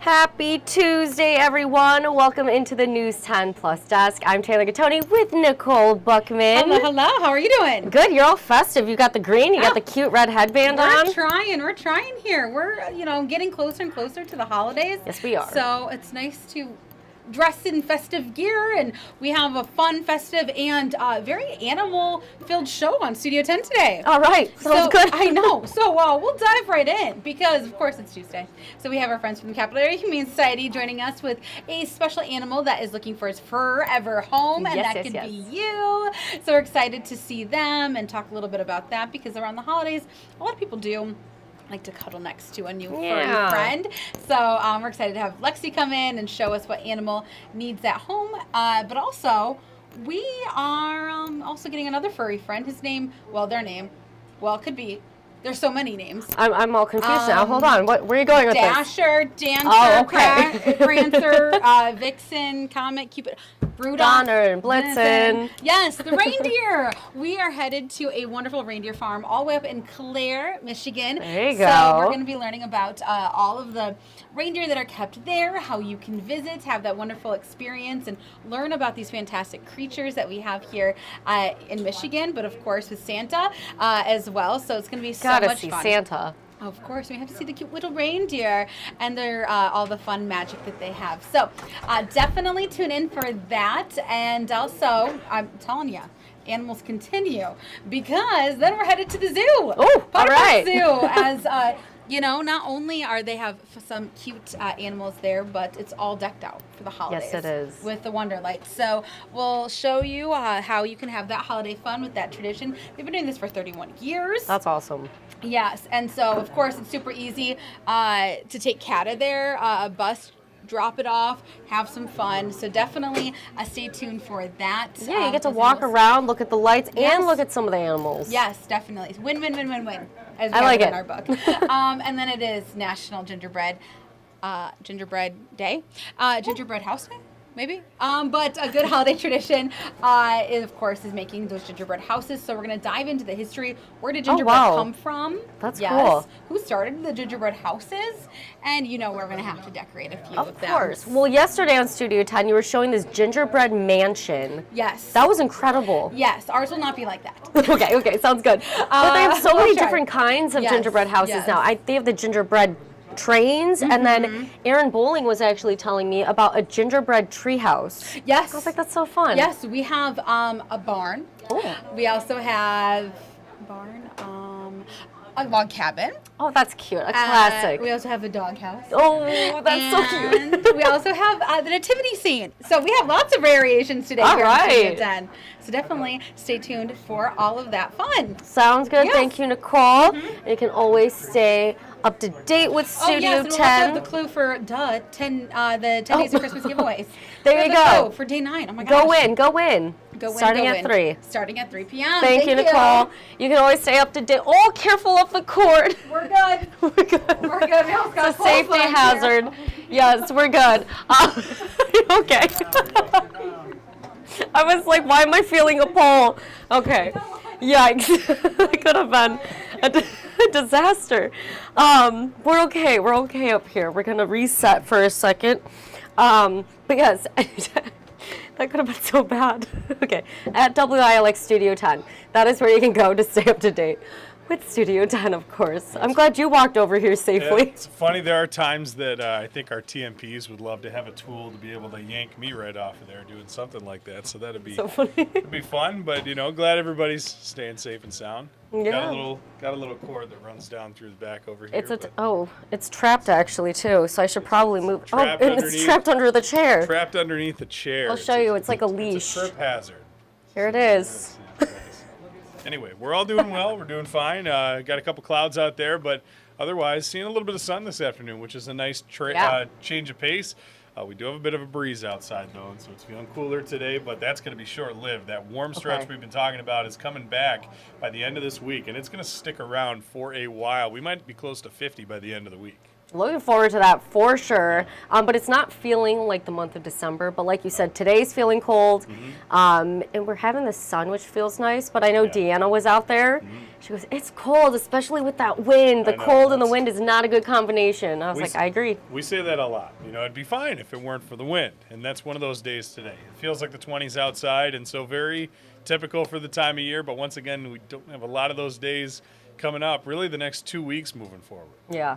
Happy Tuesday, everyone. Welcome into the News 10 Plus desk. I'm Taylor Gattoni with Nicole Buckman. Hello, hello. How are you doing? Good. You're all festive. You got the green. You got the cute red headband on. We're trying here. We're, getting closer and closer to the holidays. Yes, we are. So it's nice to dress in festive gear, and we have a fun, festive, and very animal-filled show on Studio 10 today. All right. Sounds good. I know. So we'll dive right in because, of course, it's Tuesday. So we have our friends from the Capital Area Humane Society joining us with a special animal that is looking for its forever home, and that could be you. So we're excited to see them and talk a little bit about that because around the holidays, a lot of people do like to cuddle next to a new furry friend. So we're excited to have Lexi come in and show us what animal needs at home. But also, we are also getting another furry friend. Their name, it could be. There's so many names. I'm all confused now. Hold on. Where are you going with Dasher, this? Dancer, Prancer, Vixen, Comet, Cupid, Rudolph, Donner and Blitzen. Yes, the reindeer. We are headed to a wonderful reindeer farm all the way up in Clare, Michigan. There you go. So we're going to be learning about all of the reindeer that are kept there, how you can visit, have that wonderful experience, and learn about these fantastic creatures that we have here in Michigan, but of course with Santa as well. So it's going to be so much fun. Gotta see Santa. Of course, we have to see the cute little reindeer and their all the fun magic that they have. So definitely tune in for that. And also, I'm telling you, animals continue because then we're headed to the zoo. Oh, all right. Zoo as not only are they have some cute animals there, but it's all decked out for the holidays. Yes, it is. With the Wonder Lights. So we'll show you how you can have that holiday fun with that tradition. We've been doing this for 31 years. That's awesome. Yes, and so of course it's super easy to take Kata there, a bus, drop it off, have some fun. So definitely stay tuned for that. Yeah, you get to walk around, look at the lights, and look at some of the animals. Yes, definitely. Win, win, win, win, win. As we I like have it. In our book. And then it is National Gingerbread Day, Gingerbread House Day. Maybe. But a good holiday tradition of course, is making those gingerbread houses. So we're going to dive into the history. Where did gingerbread come from? That's cool. Who started the gingerbread houses? And we're going to have to decorate a few of them. Of course. Well, yesterday on Studio 10, you were showing this gingerbread mansion. Yes. That was incredible. Yes. Ours will not be like that. Okay. Sounds good. But they have so many different kinds of gingerbread houses now. They have the gingerbread trains, and then Aaron Bowling was actually telling me about a gingerbread treehouse. Yes. I was like, that's so fun. Yes, we have a barn. Oh. We also have a log cabin. Oh, that's cute. A classic. We also have a doghouse. Oh, that's so cute. We also have the nativity scene. So we have lots of variations today here on Studio 10. So definitely stay tuned for all of that fun. Sounds good. Yes. Thank you, Nicole. And you can always stay up to date with Studio 10. We'll also have the clue for the 10 days of Christmas giveaways. There you go. For day 9. Oh my gosh. Go in. Starting at 3. Starting at 3 p.m. Thank you, Nicole. You can always stay up to date. Oh, careful of the cord. We're good. We're good. We're good. We almost got it's a safety hazard. Yes, we're good. Okay. I was like, why am I feeling a pole? Okay. Yikes. That could have been a disaster. We're okay. We're okay up here. We're going to reset for a second. Because that could have been so bad. Okay. At WILX Studio 10. That is where you can go to stay up to date with Studio 10, of course. I'm glad you walked over here safely. Yeah, it's funny. There are times that I think our TMPs would love to have a tool to be able to yank me right off of there doing something like that. So that'd be so funny. It'd be fun. But glad everybody's staying safe and sound. Yeah. Got a little cord that runs down through the back over here. It's trapped actually too. So I should probably move. It's trapped under the chair. Trapped underneath the chair. I'll show you. It's like a leash. It's a trip hazard. Here it is. Anyway, we're all doing well. We're doing fine. Got a couple clouds out there, but otherwise seeing a little bit of sun this afternoon, which is a nice change of pace. We do have a bit of a breeze outside, though, and so it's feeling cooler today, but that's going to be short-lived. That warm stretch we've been talking about is coming back by the end of this week, and it's going to stick around for a while. We might be close to 50 by the end of the week. Looking forward to that for sure. But it's not feeling like the month of December. But like you said, today's feeling cold. And we're having the sun, which feels nice. But I know Deanna was out there. She goes, it's cold, especially with that wind. The cold and the wind is not a good combination. I was like, I agree. We say that a lot. You know, it'd be fine if it weren't for the wind. And that's one of those days today. It feels like the 20s outside, and so very typical for the time of year. But once again, we don't have a lot of those days coming up. Really the next 2 weeks moving forward. Yeah.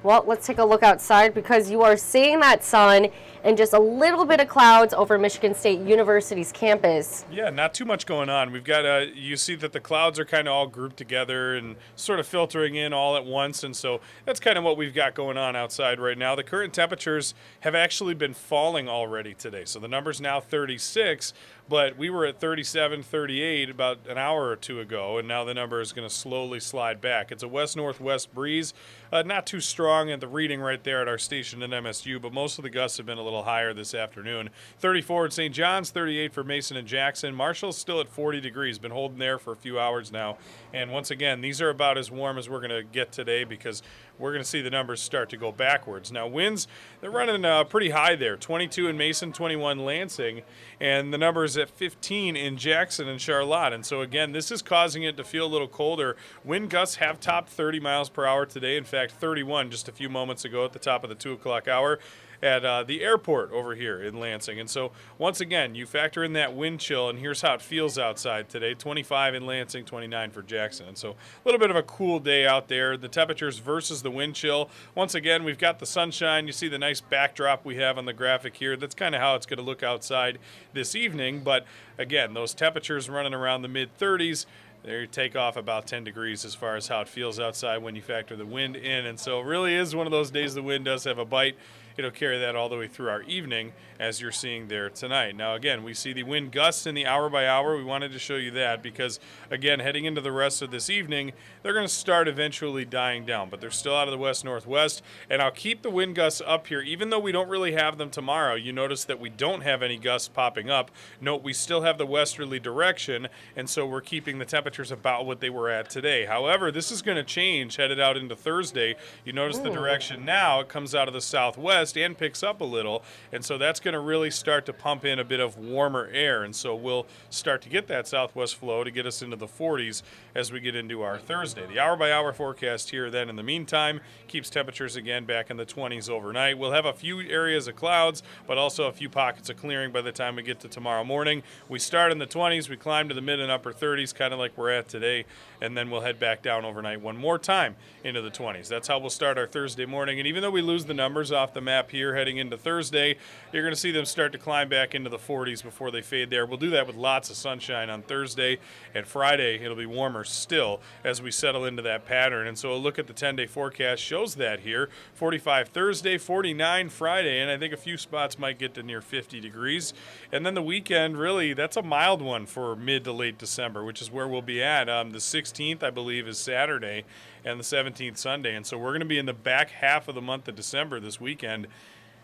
Well, let's take a look outside because you are seeing that sun and just a little bit of clouds over Michigan State University's campus. Yeah, not too much going on. We've got, you see that the clouds are kind of all grouped together and sort of filtering in all at once, and so that's kind of what we've got going on outside right now. The current temperatures have actually been falling already today, so the number's now 36, but we were at 37, 38 about an hour or two ago, and now the number is going to slowly slide back. It's a west-northwest breeze, not too strong at the reading right there at our station in MSU, but most of the gusts have been a little higher this afternoon. 34 at St. John's, 38 for Mason and Jackson. Marshall's still at 40 degrees, been holding there for a few hours now. And once again, these are about as warm as we're going to get today because we're going to see the numbers start to go backwards. Now, winds, they're running pretty high there, 22 in Mason, 21 Lansing, and the number is at 15 in Jackson and Charlotte. And so, again, this is causing it to feel a little colder. Wind gusts have topped 30 miles per hour today. In fact, 31 just a few moments ago at the top of the 2 o'clock hour at the airport over here in Lansing. And so, once again, you factor in that wind chill, and here's how it feels outside today. 25 in Lansing, 29 for Jackson. And so, a little bit of a cool day out there. The temperatures versus the wind chill. Once again, we've got the sunshine. You see the nice backdrop we have on the graphic here. That's kind of how it's going to look outside this evening. But, again, those temperatures running around the mid-30s. They take off about 10 degrees as far as how it feels outside when you factor the wind in. And so it really is one of those days the wind does have a bite. It'll carry that all the way through our evening, as you're seeing there tonight. Now, again, we see the wind gusts in the hour by hour. We wanted to show you that because, again, heading into the rest of this evening, they're going to start eventually dying down, but they're still out of the west-northwest. And I'll keep the wind gusts up here, even though we don't really have them tomorrow. You notice that we don't have any gusts popping up. Note we still have the westerly direction, and so we're keeping the temperatures about what they were at today. However, this is going to change headed out into Thursday. You notice the direction now. It comes out of the southwest and picks up a little, and so that's going to really start to pump in a bit of warmer air, and so we'll start to get that southwest flow to get us into the 40s as we get into our Thursday. The hour-by-hour forecast here then in the meantime keeps temperatures again back in the 20s overnight. We'll have a few areas of clouds, but also a few pockets of clearing by the time we get to tomorrow morning. We start in the 20s, we climb to the mid and upper 30s, kind of like we're at today, and then we'll head back down overnight one more time into the 20s. That's how we'll start our Thursday morning, and even though we lose the numbers off the map here heading into Thursday, you're going to see them start to climb back into the 40s before they fade there. We'll do that with lots of sunshine on Thursday, and Friday it'll be warmer still as we settle into that pattern. And so a look at the 10-day forecast shows that here. 45 Thursday, 49 Friday, and I think a few spots might get to near 50 degrees. And then the weekend, really, that's a mild one for mid to late December, which is where we'll be at. The 16th, I believe, is Saturday, and the 17th Sunday. And so we're going to be in the back half of the month of December this weekend,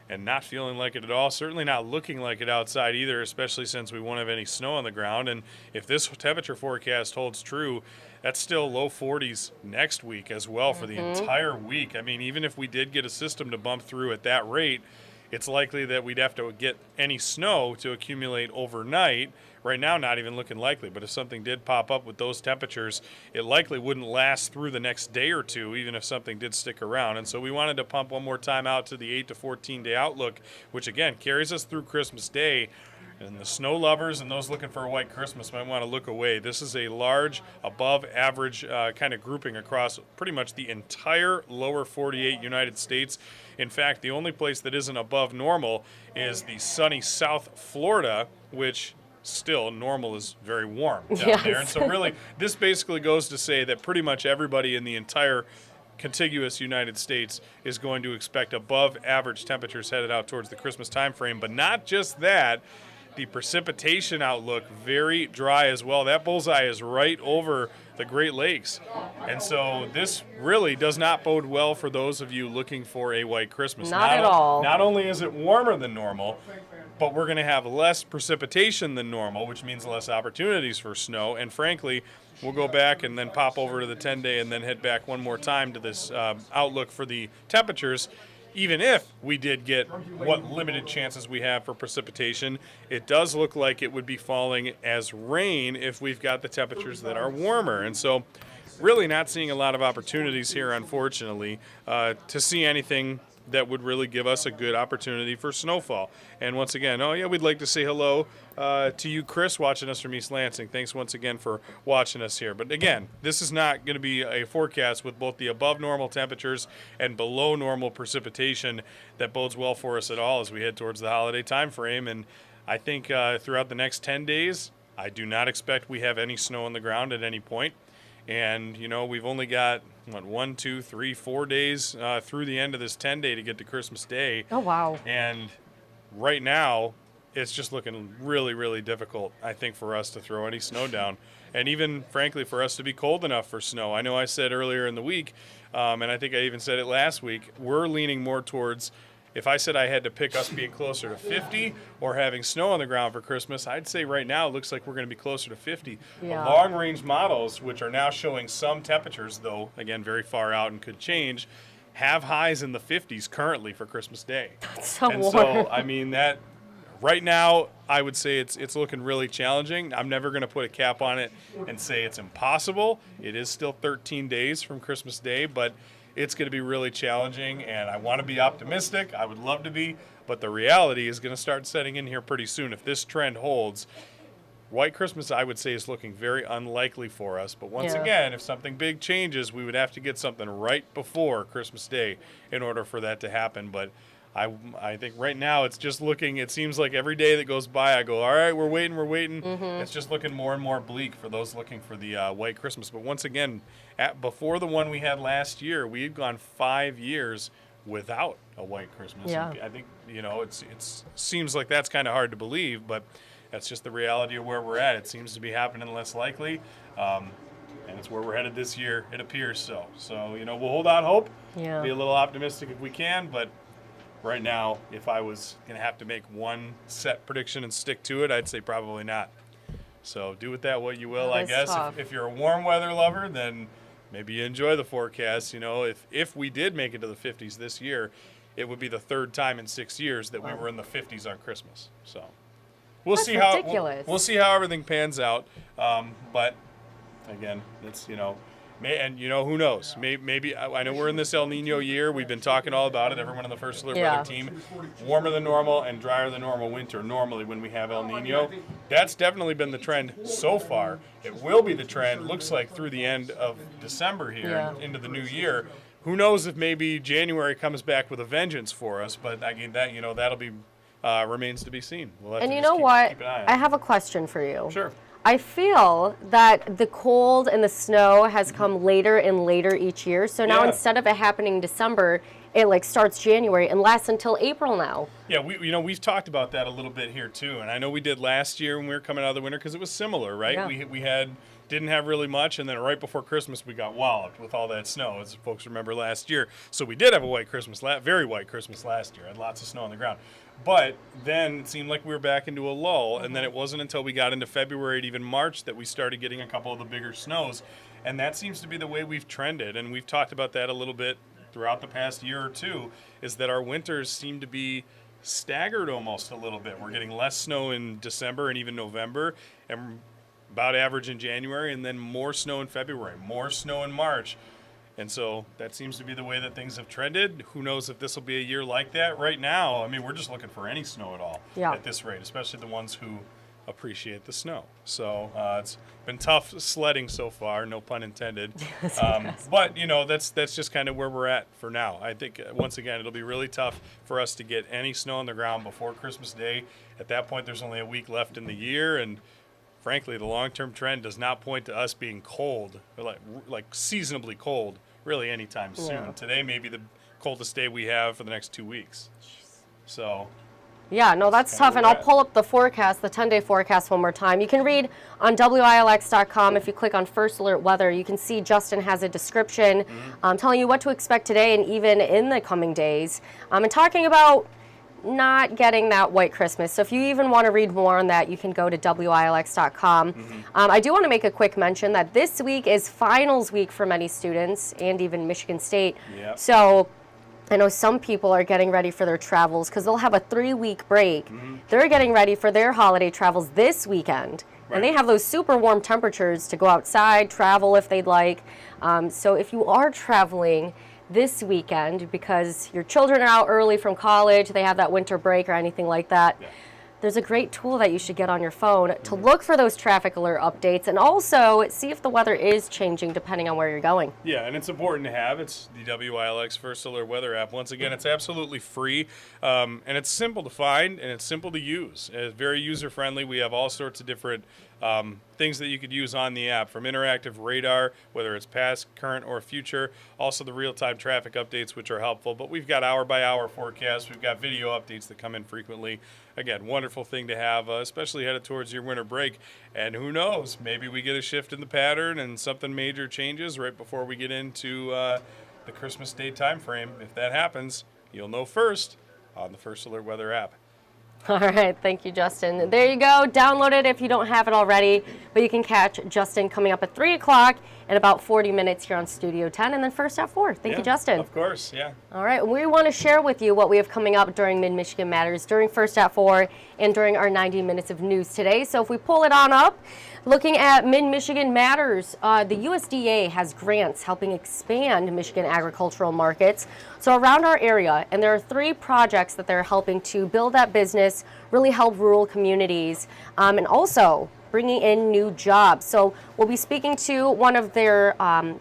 and not feeling like it at all, certainly not looking like it outside either, especially since we won't have any snow on the ground. And if this temperature forecast holds true, that's still low 40s next week as well for the entire week. I mean, even if we did get a system to bump through at that rate, it's likely that we'd have to get any snow to accumulate overnight. Right now, not even looking likely, but if something did pop up with those temperatures, it likely wouldn't last through the next day or two, even if something did stick around. And so we wanted to pump one more time out to the 8 to 14-day outlook, which, again, carries us through Christmas Day. And the snow lovers and those looking for a white Christmas might want to look away. This is a large, above-average kind of grouping across pretty much the entire lower 48 United States. In fact, the only place that isn't above normal is the sunny South Florida, which still normal is very warm down there. And so really, this basically goes to say that pretty much everybody in the entire contiguous United States is going to expect above average temperatures headed out towards the Christmas time frame. But not just that. the precipitation outlook very dry as well. That bullseye is right over the Great Lakes. And so this really does not bode well for those of you looking for a white Christmas. Not at all. Not only is it warmer than normal, but we're going to have less precipitation than normal, which means less opportunities for snow. And frankly, we'll go back and then pop over to the 10-day and then head back one more time to this outlook for the temperatures. Even if we did get what limited chances we have for precipitation, it does look like it would be falling as rain if we've got the temperatures that are warmer. And so really not seeing a lot of opportunities here, unfortunately, to see anything that would really give us a good opportunity for snowfall. And once again, we'd like to say hello to you, Chris, watching us from East Lansing. Thanks once again for watching us here. But again, this is not going to be a forecast with both the above normal temperatures and below normal precipitation that bodes well for us at all as we head towards the holiday time frame. And I think throughout the next 10 days, I do not expect we have any snow on the ground at any point. And, we've only got, 1, 2, 3, 4 days through the end of this 10-day to get to Christmas Day. Oh, wow. And right now, it's just looking really, really difficult, I think, for us to throw any snow down. And even, frankly, for us to be cold enough for snow. I know I said earlier in the week, and I think I even said it last week, we're leaning more towards, if I said I had to pick us being closer to 50 or having snow on the ground for Christmas, I'd say right now it looks like we're going to be closer to 50. Yeah. The long-range models, which are now showing some temperatures, though, again, very far out and could change, have highs in the 50s currently for Christmas Day. That's so and warm. so, I mean, that right now, I would say it's looking really challenging. I'm never going to put a cap on it and say it's impossible. It is still 13 days from Christmas Day, but it's going to be really challenging, and I want to be optimistic. I would love to be, but the reality is going to start setting in here pretty soon. If this trend holds, White Christmas, I would say, is looking very unlikely for us. But once again, if something big changes, we would have to get something right before Christmas Day in order for that to happen. But I think right now it's just looking, it seems like every day that goes by, I go, all right, we're waiting. Mm-hmm. It's just looking more and more bleak for those looking for the White Christmas. But once again, before the one we had last year, we had gone 5 years without a White Christmas. Yeah. And I think, it seems like that's kind of hard to believe, but that's just the reality of where we're at. It seems to be happening less likely, and it's where we're headed this year, it appears so. So, we'll hold out hope, be a little optimistic if we can, but right now, if I was going to have to make one set prediction and stick to it, I'd say probably not. So do with that what you will, I guess. If you're a warm weather lover, then maybe you enjoy the forecast. If we did make it to the 50s this year, it would be the third time in 6 years that we were in the 50s on Christmas. So we'll see how we'll see how everything pans out. But again, it's and who knows? Maybe I know we're in this El Nino year. We've been talking all about it. Everyone on the First Alert Weather team, warmer than normal and drier than normal winter. Normally, when we have El Nino, that's definitely been the trend so far. It will be the trend. Looks like through the end of December here into the new year. Who knows if maybe January comes back with a vengeance for us? But again, that'll be remains to be seen. We'll have to you just know what? keep an eye on it. I have a question for you. Sure. I feel that the cold and the snow has come later and later each year. So now instead of it happening in December, it starts January and lasts until April now. Yeah, we've talked about that a little bit here too, and I know we did last year when we were coming out of the winter because it was similar, right? Yeah. We didn't have really much, and then right before Christmas we got walloped with all that snow, as folks remember last year. So we did have a white Christmas, very white Christmas last year, had lots of snow on the ground. But then it seemed like we were back into a lull, and then it wasn't until we got into February and even March that we started getting a couple of the bigger snows, and that seems to be the way we've trended, and we've talked about that a little bit throughout the past year or two, is that our winters seem to be staggered almost a little bit. We're getting less snow in December and even November, and about average in January, and then more snow in February, more snow in March. And so that seems to be the way that things have trended. Who knows if this will be a year like that? Right now, I mean, we're just looking for any snow at all at this rate, especially the ones who appreciate the snow. So it's been tough sledding so far, no pun intended. But, that's just kind of where we're at for now. I think, once again, it'll be really tough for us to get any snow on the ground before Christmas Day. At that point, there's only a week left in the year, and frankly, the long-term trend does not point to us being cold, like seasonably cold, really anytime soon. Today may be the coldest day we have for the next 2 weeks. So Yeah, no, that's tough. And I'll pull up the forecast, the 10-day forecast one more time. You can read on WILX.com. If you click on First Alert Weather, you can see Justin has a description telling you what to expect today and even in the coming days. And talking about not getting that white Christmas. So if you even want to read more on that, you can go to WILX.com. I do want to make a quick mention that this week is finals week for many students and even Michigan State. Yep. So I know some people are getting ready for their travels because they'll have a 3-week break. They're getting ready for their holiday travels this weekend. Right. And they have those super warm temperatures to go outside, travel if they'd like. So if you are traveling this weekend because your children are out early from college, they have that winter break or anything like that, there's a great tool that you should get on your phone to look for those traffic alert updates and also see if the weather is changing depending on where you're going. Yeah, and it's important to have. It's the WILX First Alert Weather app. Once again, it's absolutely free, and it's simple to find, and it's simple to use. It's very user-friendly. We have all sorts of different things that you could use on the app, from interactive radar, whether it's past, current, or future. Also the real-time traffic updates, which are helpful. But we've got hour-by-hour forecasts. We've got video updates that come in frequently. Again, wonderful thing to have, especially headed towards your winter break. And who knows, maybe we get a shift in the pattern and something major changes right before we get into the Christmas Day time frame. If that happens, you'll know first on the First Alert Weather app. All right, thank you, Justin. There you go. Download it if you don't have it already. But you can catch Justin coming up at 3 o'clock in about 40 minutes here on Studio 10, and then first at 4. Thank you, Justin. Of course, yeah. All right, we want to share with you what we have coming up during Mid-Michigan Matters, during First at 4, and during our 90 minutes of news today. So if we pull it on up, looking at Mid-Michigan Matters, the USDA has grants helping expand Michigan agricultural markets. So around our area, and there are 3 projects that they're helping to build that business, really help rural communities, and also bringing in new jobs. So we'll be speaking to one of their,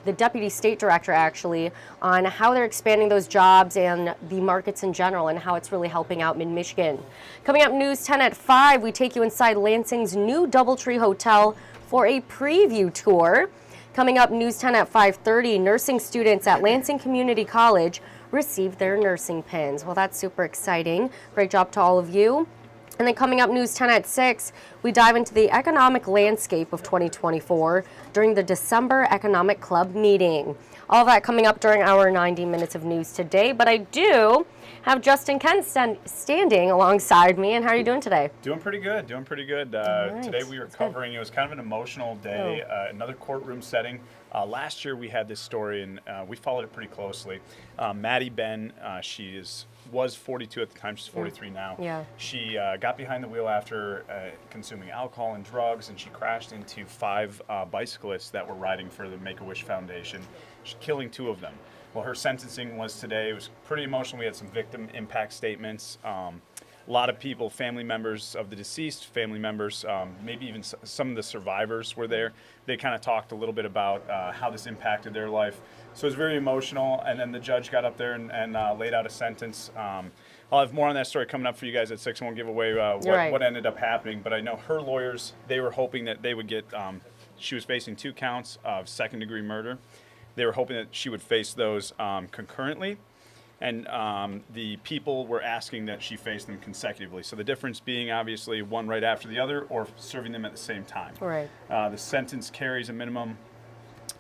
the deputy state director actually, on how they're expanding those jobs and the markets in general and how it's really helping out Mid-Michigan. Coming up News 10 at 5, we take you inside Lansing's new DoubleTree Hotel for a preview tour. Coming up News 10 at 5:30, nursing students at Lansing Community College received their nursing pins. Well, that's super exciting. Great job to all of you. And then coming up News 10 at 6, we dive into the economic landscape of 2024 during the December Economic Club meeting. All of that coming up during our 90 minutes of news today. But I do have Justin Kent standing alongside me. And how are you doing today? Doing pretty good, doing pretty good. Right. Today we were covering, it was kind of an emotional day, another courtroom setting. Last year we had this story and we followed it pretty closely. Maddie Ben, she was 42 at the time, she's 43 now. Yeah. She got behind the wheel after consuming alcohol and drugs, and she crashed into 5 bicyclists that were riding for the Make-A-Wish Foundation, killing 2 of them. Well, her sentencing was today. It was pretty emotional. We had some victim impact statements. A lot of people, family members of the deceased, family members, maybe even some of the survivors were there. They kind of talked a little bit about how this impacted their life. So it was very emotional, and then the judge got up there and laid out a sentence. I'll have more on that story coming up for you guys at 6. I won't give away what ended up happening, but I know her lawyers, they were hoping that they would get, she was facing 2 counts of second-degree murder. They were hoping that she would face those concurrently. And the people were asking that she face them consecutively. So the difference being obviously one right after the other or serving them at the same time. Right. The sentence carries a minimum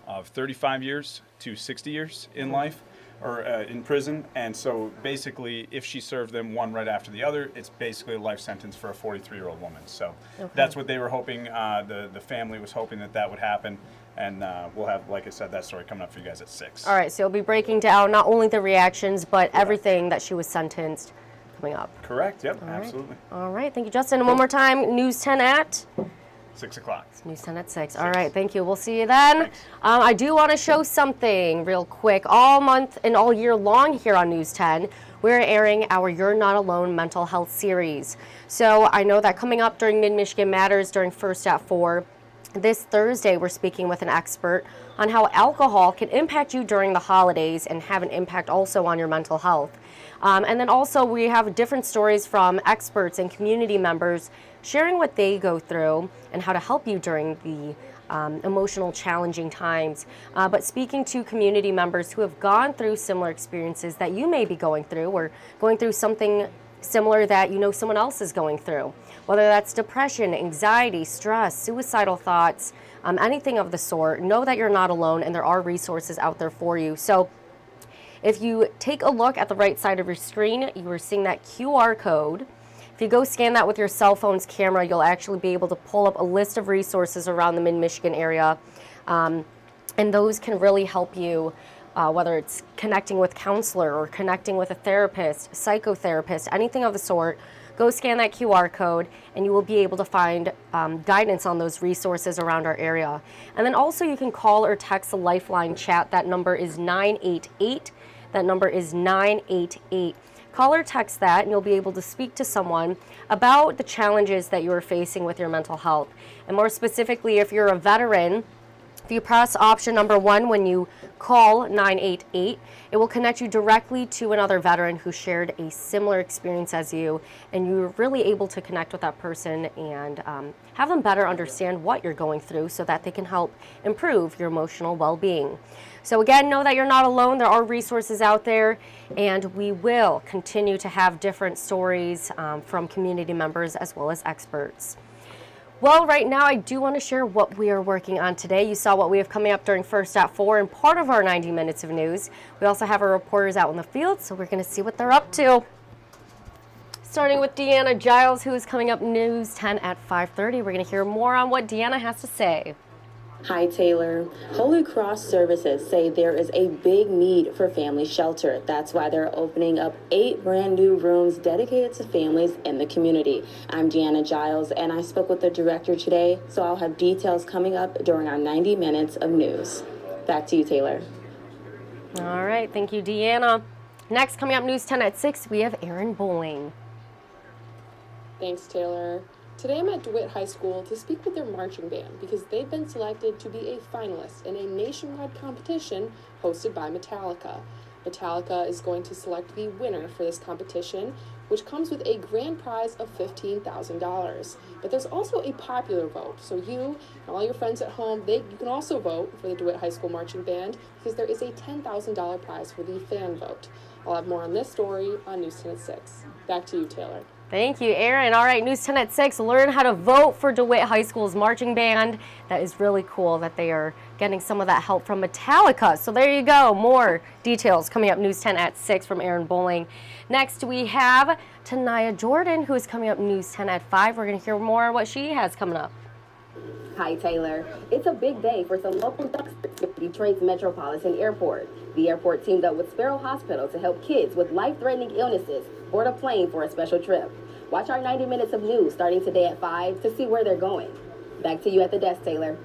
of 35 years to 60 years in life or in prison. And so basically if she served them one right after the other, it's basically a life sentence for a 43-year-old woman. So that's what they were hoping. The family was hoping that would happen. And we'll have, like I said, that story coming up for you guys at 6. All right, so you'll be breaking down not only the reactions, but everything that she was sentenced coming up. Correct, yep, absolutely. All right, thank you, Justin. And one more time, News 10 at? 6 o'clock. News 10 at 6. All right, thank you. We'll see you then. I do want to show something real quick. All month and all year long here on News 10, we're airing our You're Not Alone mental health series. So I know that coming up during Mid-Michigan Matters during First at 4, this Thursday, we're speaking with an expert on how alcohol can impact you during the holidays and have an impact also on your mental health. And then also we have different stories from experts and community members sharing what they go through and how to help you during the emotional, challenging times. But speaking to community members who have gone through similar experiences that you may be going through or going through something similar that you know someone else is going through, whether that's depression, anxiety, stress, suicidal thoughts, anything of the sort. Know that you're not alone and there are resources out there for you. So if you take a look at the right side of your screen, you are seeing that QR code. If you go scan that with your cell phone's camera, you'll actually be able to pull up a list of resources around the Mid-Michigan area. And those can really help you, whether it's connecting with a counselor or connecting with a therapist, psychotherapist, anything of the sort. Go scan that QR code and you will be able to find guidance on those resources around our area. And then also you can call or text the Lifeline chat. That number is 988. That number is 988. Call or text that and you'll be able to speak to someone about the challenges that you are facing with your mental health. And more specifically, if you're a veteran, if you press option number 1 when you call 988, it will connect you directly to another veteran who shared a similar experience as you, and you're really able to connect with that person and have them better understand what you're going through so that they can help improve your emotional well-being. So again, know that you're not alone. There are resources out there, and we will continue to have different stories from community members as well as experts. Well, right now I do want to share what we are working on today. You saw what we have coming up during First at 4 and part of our 90 minutes of news. We also have our reporters out in the field, so we're going to see what they're up to. Starting with Deanna Giles, who is coming up News 10 at 5:30. We're going to hear more on what Deanna has to say. Hi, Taylor. Holy Cross Services say there is a big need for family shelter. That's why they're opening up 8 brand new rooms dedicated to families in the community. I'm Deanna Giles, and I spoke with the director today, so I'll have details coming up during our 90 minutes of news. Back to you, Taylor. All right, thank you, Deanna. Next, coming up News 10 at 6, we have Erin Bowling. Thanks, Taylor. Today I'm at DeWitt High School to speak with their marching band because they've been selected to be a finalist in a nationwide competition hosted by Metallica. Metallica is going to select the winner for this competition, which comes with a grand prize of $15,000. But there's also a popular vote, so you and all your friends at home, you can also vote for the DeWitt High School marching band because there is a $10,000 prize for the fan vote. I'll have more on this story on News 10 at 6. Back to you, Taylor. Thank you, Erin. All right, News 10 at 6. Learn how to vote for DeWitt High School's marching band. That is really cool that they are getting some of that help from Metallica. So there you go. More details coming up News 10 at 6 from Erin Bowling. Next, we have Tanaya Jordan, who is coming up News 10 at 5. We're going to hear more on what she has coming up. Hi, Taylor. It's a big day for some local youngsters at Detroit's Metropolitan Airport. The airport teamed up with Sparrow Hospital to help kids with life-threatening illnesses board a plane for a special trip. Watch our 90 minutes of news starting today at 5 to see where they're going. Back to you at the desk, Taylor.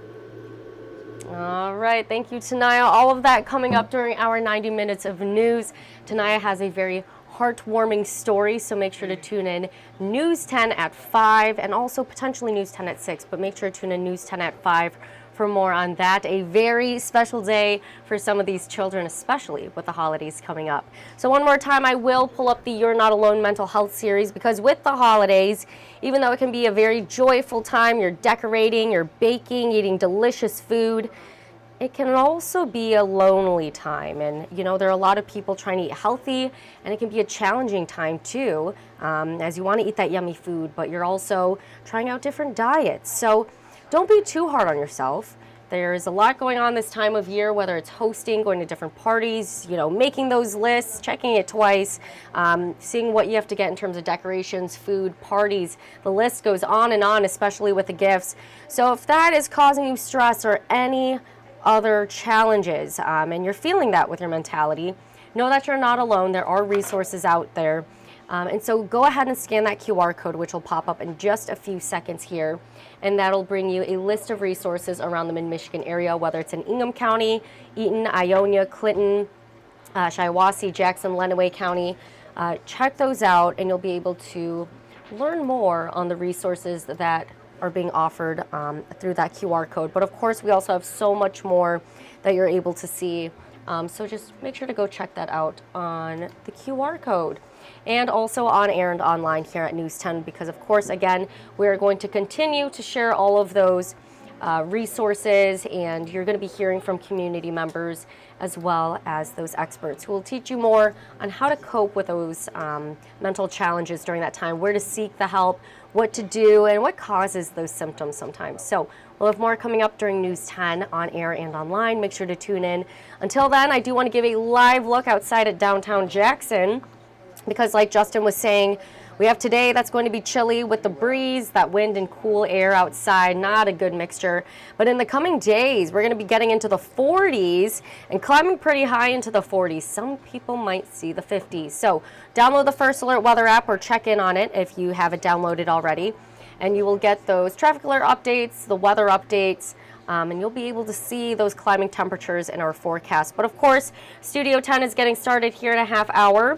All right, thank you, Tanaya. All of that coming up during our 90 minutes of news. Tanaya has a very heartwarming story, so make sure to tune in News 10 at 5 and also potentially News 10 at 6, but make sure to tune in News 10 at 5 for more on that. A very special day for some of these children, especially with the holidays coming up. So one more time, I will pull up the You're Not Alone mental health series because with the holidays, even though it can be a very joyful time, you're decorating, you're baking, eating delicious food, it can also be a lonely time. And you know, there are a lot of people trying to eat healthy, and it can be a challenging time too, as you want to eat that yummy food, but you're also trying out different diets. So don't be too hard on yourself. There's a lot going on this time of year, whether it's hosting, going to different parties, you know, making those lists, checking it twice, seeing what you have to get in terms of decorations, food, parties. The list goes on and on, especially with the gifts. So if that is causing you stress or any other challenges, and you're feeling that with your mentality, know that you're not alone. There are resources out there. And so go ahead and scan that QR code, which will pop up in just a few seconds here. And that'll bring you a list of resources around the Mid-Michigan area, whether it's in Ingham County, Eaton, Ionia, Clinton, Shiawassee, Jackson, Lenawee County. Check those out, and you'll be able to learn more on the resources that are being offered through that QR code. But of course, we also have so much more that you're able to see. So just make sure to go check that out on the QR code. And also on air and online here at News 10, because of course, again, we're going to continue to share all of those resources, and you're going to be hearing from community members as well as those experts who will teach you more on how to cope with those mental challenges during that time, where to seek the help, what to do, and what causes those symptoms sometimes. So we'll have more coming up during News 10 on air and online. Make sure to tune in. Until then, I do want to give a live look outside at downtown Jackson, because like Justin was saying, we have today that's going to be chilly with the breeze, that wind and cool air outside, not a good mixture. But in the coming days, we're going to be getting into the 40s and climbing pretty high into the 40s. Some people might see the 50s. So download the First Alert Weather app or check in on it if you have it downloaded already. And you will get those traffic alert updates, the weather updates, and you'll be able to see those climbing temperatures in our forecast. But of course, Studio 10 is getting started here in a half hour.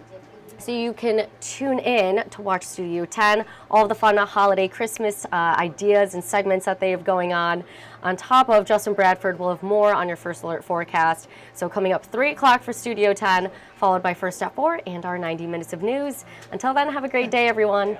So you can tune in to watch Studio 10, all of the fun holiday Christmas ideas and segments that they have going on. On top of Justin Bradford, we'll have more on your First Alert forecast. So coming up 3 o'clock for Studio 10, followed by First at 4 and our 90 minutes of news. Until then, have a great day, everyone.